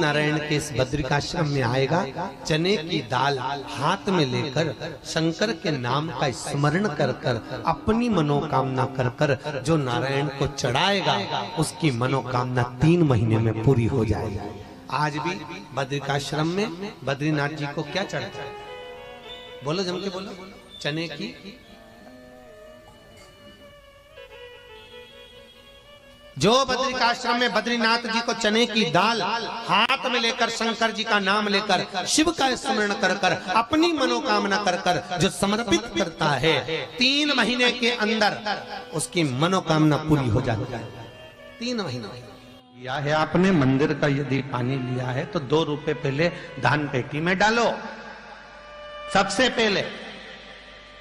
नारायण के इस बद्रिकाश्रम में आएगा, चने की दाल हाथ में लेकर शंकर के नाम का स्मरण कर कर अपनी मनोकामना कर कर जो नारायण को चढ़ाएगा उसकी मनोकामना 3 महीने में पूरी हो जाएगी। आज भी बद्रिकाश्रम में बद्रीनाथ जी को क्या चढ़ता है? बोलो, जम के बोलो। चने की जो बद्रिकाश्रम में बद्रीनाथ जी को चने की दाल हाथ में लेकर शंकर जी का नाम लेकर शिव का स्मरण कर कर अपनी मनोकामना कर कर जो समर्पित करता है 3 महीने के अंदर उसकी मनोकामना पूरी हो जाती है। 3 महीने लिया है आपने मंदिर का यदि पानी लिया है तो 2 रुपए पहले दान पेटी में डालो सबसे पहले।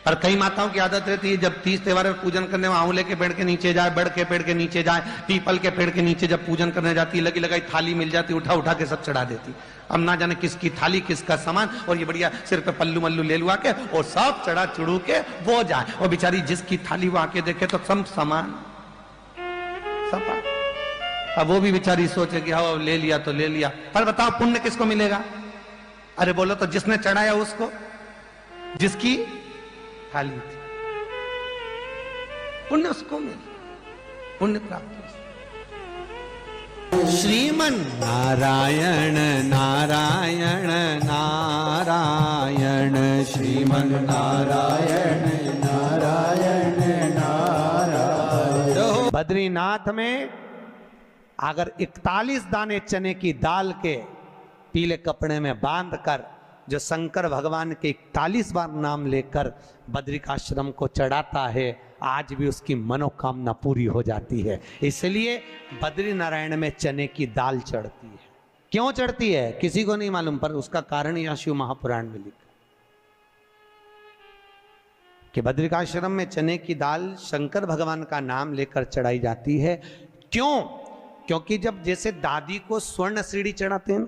पर कई माताओं की आदत रहती है जब 30 त्योहार में पूजन करने में आंवले के पेड़ के नीचे जाए, बड़ के पेड़ के नीचे जाए, पीपल के पेड़ के नीचे जब पूजन करने जाती है लगी लगाई थाली मिल जाती, उठा उठा के सब चढ़ा देती। अब ना जाने किसकी थाली किसका सामान, और ये बढ़िया सिर पे पल्लू मल्लू ले लुआ के और सब चढ़ा चढ़ू के वो जाए, और बेचारी जिसकी थाली वो आके देखे तो सब सामान सपा। अब वो भी बेचारी सोचे कि हाँ ले लिया तो ले लिया, पर बताओ पुण्य किसको मिलेगा? अरे बोलो तो जिसने चढ़ाया उसको, जिसकी थाली थी, पुण्य उसको मिले, पुण्य प्राप्त। श्रीमन नारायण नारायण नारायण, श्रीमन नारायण नारायण नारायण। बद्रीनाथ में अगर 41 दाने चने की दाल के पीले कपड़े में बांध कर जो शंकर भगवान के 41 बार नाम लेकर बद्रिकाश्रम को चढ़ाता है, आज भी उसकी मनोकामना पूरी हो जाती है। इसलिए बद्री नारायण में चने की दाल चढ़ती है। क्यों चढ़ती है किसी को नहीं मालूम, पर उसका कारण यह शिव महापुराण में लिखा कि बद्रिकाश्रम में चने की दाल शंकर भगवान का नाम लेकर चढ़ाई जाती है। क्यों? क्योंकि जब जैसे दादी को स्वर्ण सीढ़ी चढ़ाते हैं,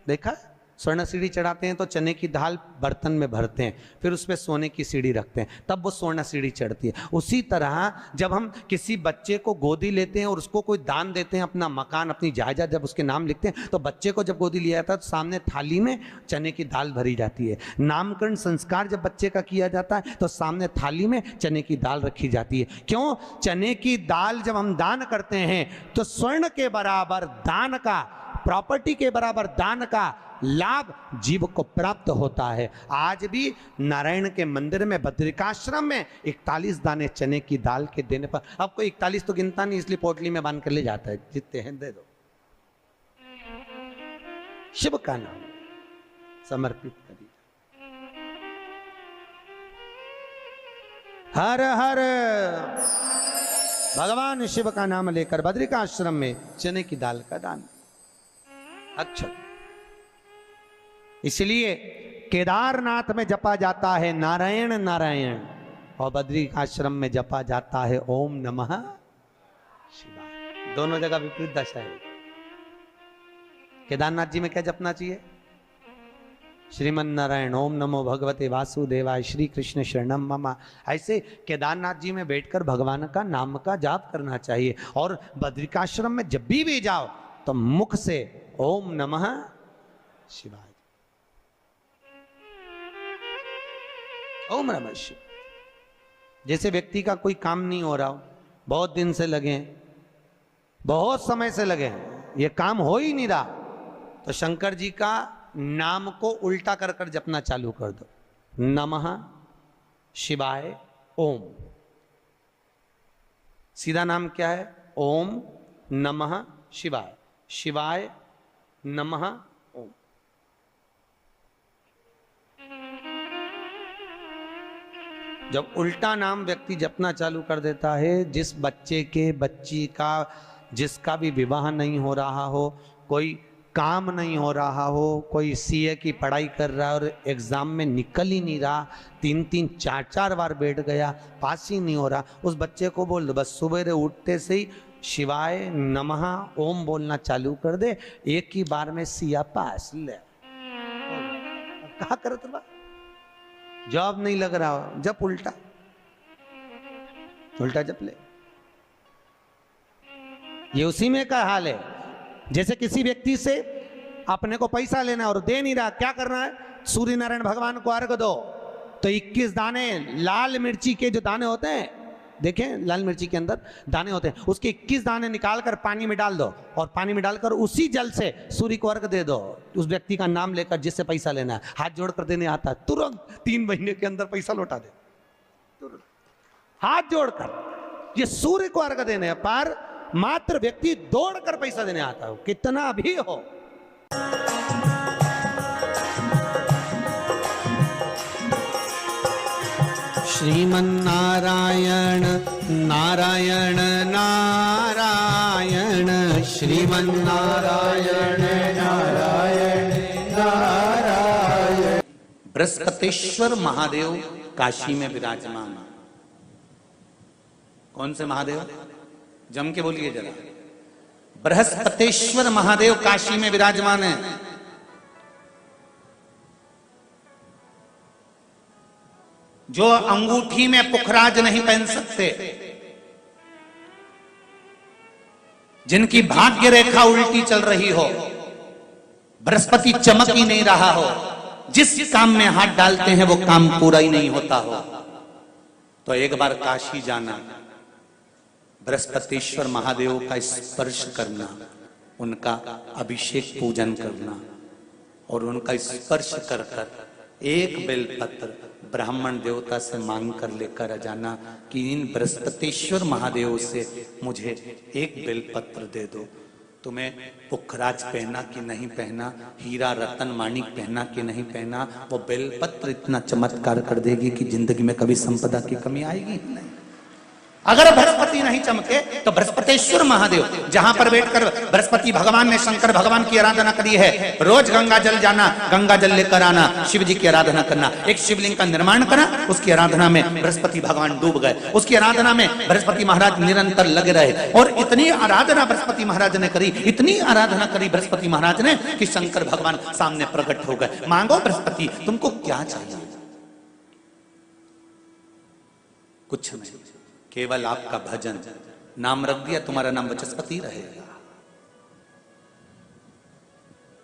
देखा स्वर्ण सीढ़ी चढ़ाते हैं तो चने की दाल बर्तन में भरते हैं, फिर उस पर सोने की सीढ़ी रखते हैं, तब वो स्वर्ण सीढ़ी चढ़ती है। उसी तरह जब हम किसी बच्चे को गोदी लेते हैं और उसको कोई दान देते हैं, अपना मकान अपनी जायदाद जब उसके नाम लिखते हैं, तो बच्चे को जब गोदी लिया जाता है तो सामने थाली में चने की दाल भरी जाती है। नामकरण संस्कार जब बच्चे का किया जाता है तो सामने थाली में चने की दाल रखी जाती है। क्यों? चने की दाल जब हम दान करते हैं तो स्वर्ण के बराबर दान का, प्रॉपर्टी के बराबर दान का लाभ जीव को प्राप्त होता है। आज भी नारायण के मंदिर में बद्रिकाश्रम में 41 दाने चने की दाल के देने पर, आपको 41 तो गिनता नहीं इसलिए पोटली में बांध कर ले जाता है, जितने हैं दे दो, शिव का नाम समर्पित करिए। हर हर भगवान शिव का नाम लेकर बद्रिकाश्रम में चने की दाल का दान। अच्छा, इसलिए केदारनाथ में जपा जाता है नारायण नारायण, और बद्रिकाश्रम में जपा जाता है ओम नमः शिवाय। दोनों जगह विपरीत दशा है। केदारनाथ जी में क्या जपना चाहिए? श्रीमन नारायण, ओम नमो भगवते वासुदेवाय, श्री कृष्ण शरणम मम। ऐसे केदारनाथ जी में बैठकर भगवान का नाम का जाप करना चाहिए। और बद्रिकाश्रम में जब भी जाओ तो मुख से ओम नमः शिवाय, ओम नमः शिवाय। जैसे व्यक्ति का कोई काम नहीं हो रहा हो, बहुत दिन से लगे हैं, बहुत समय से लगे हैं, ये काम हो ही नहीं रहा, तो शंकर जी का नाम को उल्टा कर कर जपना चालू कर दो। नमः शिवाय ओम। सीधा नाम क्या है? ओम नमः शिवाय, शिवाय नमः ओम। जब उल्टा नाम व्यक्ति जपना चालू कर देता है, जिस बच्चे के, बच्ची का, जिसका भी विवाह नहीं हो रहा हो, कोई काम नहीं हो रहा हो, कोई सीए की पढ़ाई कर रहा है और एग्जाम में निकल ही नहीं रहा, 3-3, 4-4 बार बैठ गया, पास ही नहीं हो रहा, उस बच्चे को बोल दो बस सुबह उठते से ही शिवाय नमः ओम बोलना चालू कर दे, एक ही बार में सिया पास ले। कहा करत बा, जॉब नहीं लग रहा हो, जब उल्टा उल्टा जप ले। ये उसी में का हाल है। जैसे किसी व्यक्ति से अपने को पैसा लेना है और दे नहीं रहा, क्या करना है? सूर्य नारायण भगवान को अर्घ दो। तो 21 दाने लाल मिर्ची के जो दाने होते हैं, देखें लाल मिर्ची के अंदर दाने होते हैं, उसके 21 दाने निकालकर पानी में डाल दो और पानी में डालकर उसी जल से सूर्य को अर्घ दे दो। उस व्यक्ति का नाम लेकर जिससे पैसा लेना है, हाथ जोड़कर देने आता है, तुरंत 3 महीने के अंदर पैसा लौटा दे, तुरंत हाथ जोड़कर। ये सूर्य को अर्घ देने पर मात्र व्यक्ति दौड़कर पैसा देने आता है, कितना भी हो। श्रीमन्नारायण नारायण नारायण, श्रीमन्नारायण नारायण नारायण। बृहस्पतेश्वर महादेव काशी में विराजमान। कौन से महादेव? जम के बोलिए जरा। बृहस्पतेश्वर महादेव काशी में विराजमान है। जो अंगूठी में पुखराज नहीं पहन सकते, जिनकी भाग्य रेखा उल्टी चल रही हो, बृहस्पति चमक ही नहीं रहा हो, जिस काम में हाथ डालते हैं वो काम पूरा ही नहीं होता हो, तो एक बार काशी जाना, बृहस्पतेश्वर महादेव का स्पर्श करना, उनका अभिषेक पूजन करना और उनका स्पर्श कर कर एक बेलपत्र ब्राह्मण देवता से मांग कर लेकर आ जाना कि इन बृहस्पतेश्वर महादेव से मुझे एक बेलपत्र दे दो। तुम्हें पुखराज पहना कि नहीं पहना, हीरा रतन माणिक पहना कि नहीं पहना, वो बेलपत्र इतना चमत्कार कर देगी कि जिंदगी में कभी संपदा की कमी आएगी ही नहीं। अगर बृहस्पति नहीं चमके तो बृहस्पतेश्वर महादेव, जहां पर बैठकर बृहस्पति भगवान ने शंकर भगवान की आराधना करी है, रोज गंगा जल जाना, गंगा जल लेकर आना, शिव जी की आराधना करना, एक शिवलिंग का निर्माण करा, उसकी आराधना में बृहस्पति भगवान डूब गए, उसकी आराधना में बृहस्पति महाराज निरंतर लगे रहे और इतनी आराधना बृहस्पति महाराज ने करी, इतनी आराधना करी बृहस्पति महाराज ने कि शंकर भगवान सामने प्रकट हो गए। मांगो बृहस्पति, तुमको क्या चाहिए? कुछ नहीं, केवल आपका भजन। नाम रख दिया, तुम्हारा नाम वचस्पति रहेगा।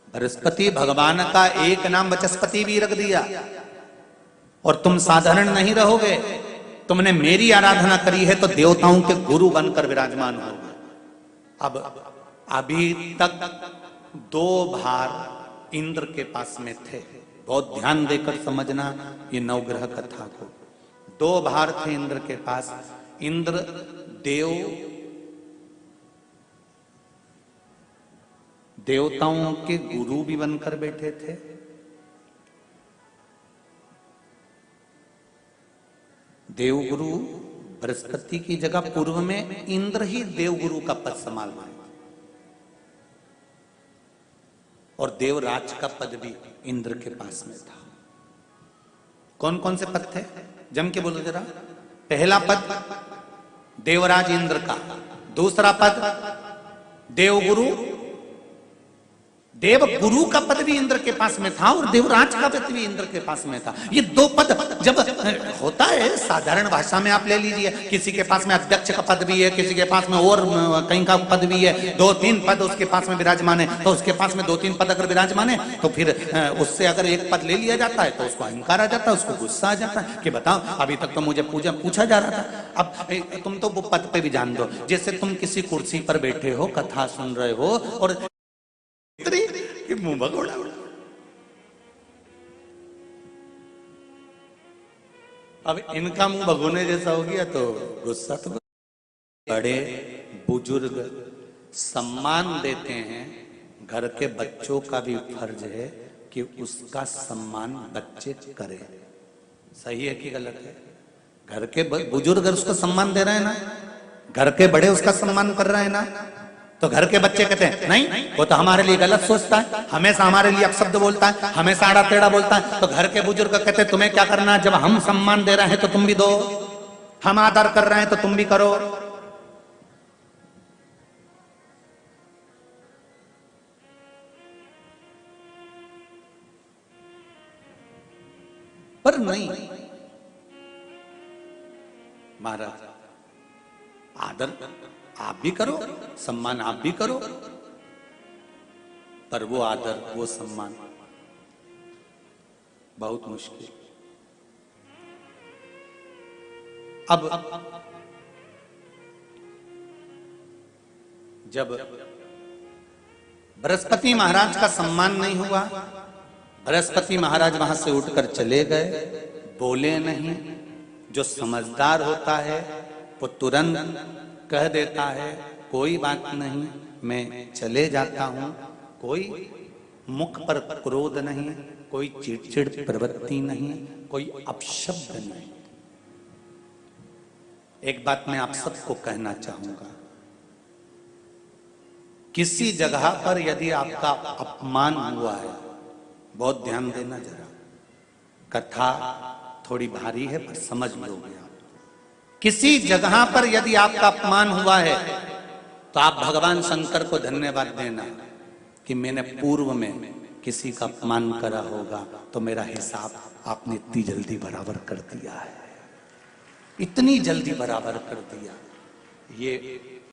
बृहस्पति भगवान का एक नाम वचस्पति भी रख दिया और तुम साधारण नहीं रहोगे। तुमने मेरी आराधना करी है तो देवताओं के गुरु बनकर विराजमान होगे। अब अभी तक 2 भार इंद्र के पास में थे, बहुत ध्यान देकर समझना ये नवग्रह कथा को। 2 भार थे इंद्र के पास। इंद्र देवताओं के गुरु भी बनकर बैठे थे, देवगुरु बृहस्पति की जगह पूर्व में इंद्र ही देवगुरु का पद संभाल रहे और देवराज का पद भी इंद्र के पास में था। कौन कौन से पद थे? जम के बोलो जरा। पहला पद देवराज इंद्र का, दूसरा पद देवगुरु, देवगुरु का पद भी इंद्र के पास में था और देवराज का पद भी इंद्र के पास में था। ये 2 पद जब होता है साधारण भाषा में आप ले लीजिए, किसी के पास में अध्यक्ष का पद भी है, किसी के पास में और कहीं का पद भी है, 2-3 पद उसके पास में विराजमान है, तो उसके पास में 2-3 पद अगर विराजमान है तो फिर उससे अगर एक पद ले लिया जाता है तो उसको अहंकार आ जाता है, उसको गुस्सा आ जाता है कि बताओ अभी तक तो मुझे पूछा जा रहा था, अब तुम तो वो पद पे भी जान दो। जैसे तुम किसी कुर्सी पर बैठे हो, कथा सुन रहे हो और कि मुंह भगोड़ा, अब इनका मुंह भगोने जैसा हो गया तो गुस्सा तो। बड़े बुजुर्ग सम्मान देते हैं, घर के बच्चों का भी फर्ज है कि उसका सम्मान बच्चे करें। सही है कि गलत है? घर के बुजुर्ग उसको सम्मान दे रहे हैं ना, घर के बड़े उसका सम्मान कर रहे हैं ना, तो घर के बच्चे कहते हैं नहीं वो तो हमारे लिए गलत सोचता है, हमेशा हमारे लिए अपशब्द बोलता है, हमेशा आड़ा टेढ़ा बोलता है। तो घर के बुजुर्ग कहते हैं तुम्हें क्या करना है, जब हम सम्मान दे रहे हैं तो तुम भी दो, हम आदर कर रहे हैं तो तुम भी करो। पर नहीं महाराज, आदर आप भी करो, सम्मान आप भी करो, पर वो आदर, वो सम्मान बहुत मुश्किल। अब जब बृहस्पति महाराज का सम्मान नहीं हुआ, बृहस्पति महाराज वहां से उठकर चले गए, बोले नहीं। जो समझदार होता है वो तुरंत कह देता है कोई बात नहीं, मैं चले जाता हूं। कोई मुख पर क्रोध नहीं, कोई चिड़चिड़ प्रवृत्ति नहीं, कोई अपशब्द नहीं। एक बात मैं आप सबको कहना चाहूंगा, किसी जगह पर यदि आपका अपमान हुआ है, बहुत ध्यान देना जरा, कथा थोड़ी भारी है पर समझ लोगे आप। किसी जगह पर यदि आपका अपमान हुआ है तो आप भगवान शंकर को धन्यवाद देना कि मैंने पूर्व में किसी का अपमान करा होगा तो मेरा हिसाब आपने इतनी जल्दी बराबर कर दिया है, इतनी जल्दी बराबर कर दिया। ये